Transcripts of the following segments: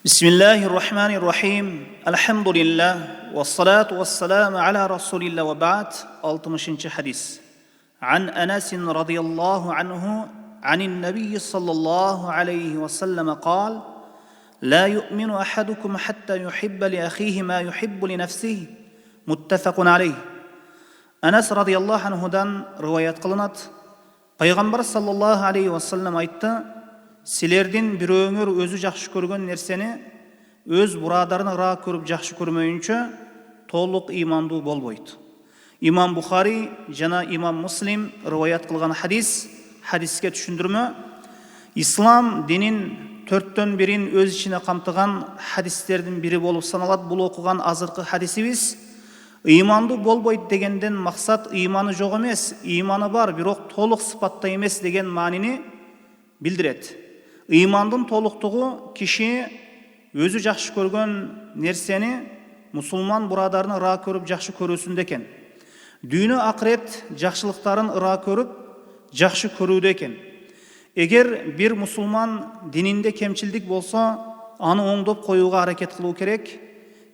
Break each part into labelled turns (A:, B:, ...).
A: Bismillahirrahmanirrahim. Elhamdülillah. Ve salatu ve selamu ala Resulillah ve ba'd. 60. hadis. An Enes'in radıyallahu anhu anin Nebiyyi sallallahu aleyhi ve sellem kal: La yu'minu ahadukum hatta yuhibbe li ahihi ma yuhibbu li nefsihi. Muttefakun aleyh. Enes radıyallahu anhudan rivayet kılınat. Peygamber sallallahu aleyhi ve sellem aytты: Силердин бирөөңөр өзү жакшы көргөн нерсени өз бурадарына ра көрүп жакшы көрмөйүнчө толук имандуу болбойт. Имам Бухари жана Имам Муслим риваят кылган хадиске түшүндүрмө: Ислам динин 4/1 өз ичине камтыган хадистердин бири болуп саналат. Бул окуган азыркы хадисибиз ыймандуу болбойт дегенден максат ыйманы жок эмес, ыйманы бар, бирок толук сыпатта эмес деген маанини билдирет. Ыймандын толуктугу киши өзү жакшы көргөн нерсени мусулман бурадарына ра көрүп жакшы көрүүсүндө экен. Дүйнө акырет жакшылыктарын ыра көрүп жакшы көрүүдө экен. Эгер бир мусулман дининде кемчилдик болсо, аны оңдоп коюуга аракет кылуу керек.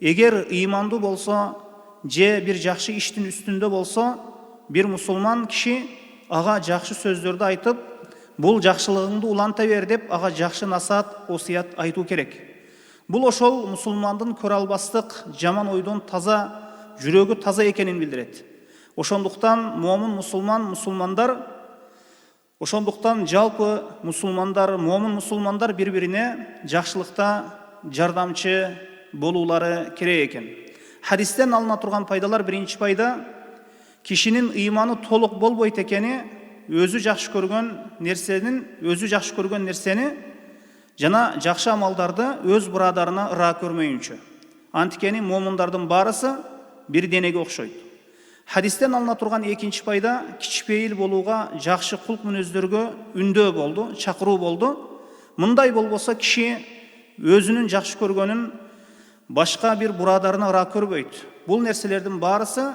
A: Эгер ыймандуу болсо же бир жакшы иштин үстүндө болсо, бир мусулман киши ага жакшы сөздөрдү айтып, бул жакшылыгыңды уланта бер деп ага жакшы насаат, осуят айтуу керек. Бул ошол мусулмандын көрө албастык, жаман ойдон таза, жүрөгү таза экенин билдирет. Ошондуктан жалпы момун мусулмандар бири-бирине жакшылыкта жардамчы болуулары керек экен. Хадистен алына турган пайдалар: биринчи пайда, кишинин ыйманы толук болбойт экени өзү жакшы көргөн нерсени жана жакшы амалдарды өз бурадарына ыра көрмөйүнчө. Анткени момундардын баарысы бир денеге окшойт. Хадистен алына турган экинчи пайда: кичпейил болууга, жакшы кулк мүнөздөргө үндөө болду, чакыруу болду. Мындай болбосо киши өзүнүн жакшы көргөнүн башка бир бурадарына ыра көрбөйт. Бул нерселердин баарысы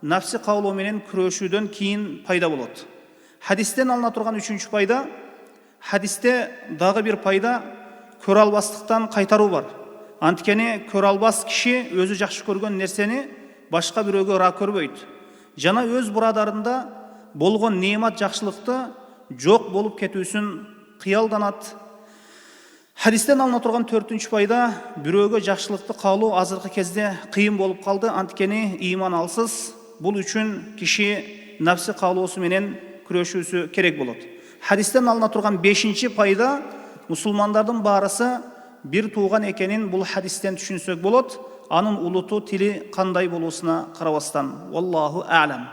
A: нафси каулоо менен күрөшүүдөн кийин пайда болот. Хадистен алына турган үчүнчү пайда: хадисте дагы бир пайда көрө албастыктан кайтаруу бар. Анткени көрө албас киши өзү жакшы көргөн нерсени башка бирөөгө ыра көрбөйт. Жана өз бурадарында болгон неемат, жакшылыкты жок болуп кетүүсүн кыялданат. Хадистен алына турган төртүнчү пайда: бирөөгө жакшылыкты каалоо азыркы кезде кыйын болуп калды, анткени ыйман алсыз. Бул үчүн киши нафси каалоосу менен күрөшүүсү керек болот. Хадистен алына турган бешинчи пайда: мусулмандардын баарысы бир тууган экенин бул хадистен түшүнсөк болот. Анын улуту, тили кандай болуусуна карабастан. Wallahu a'lam.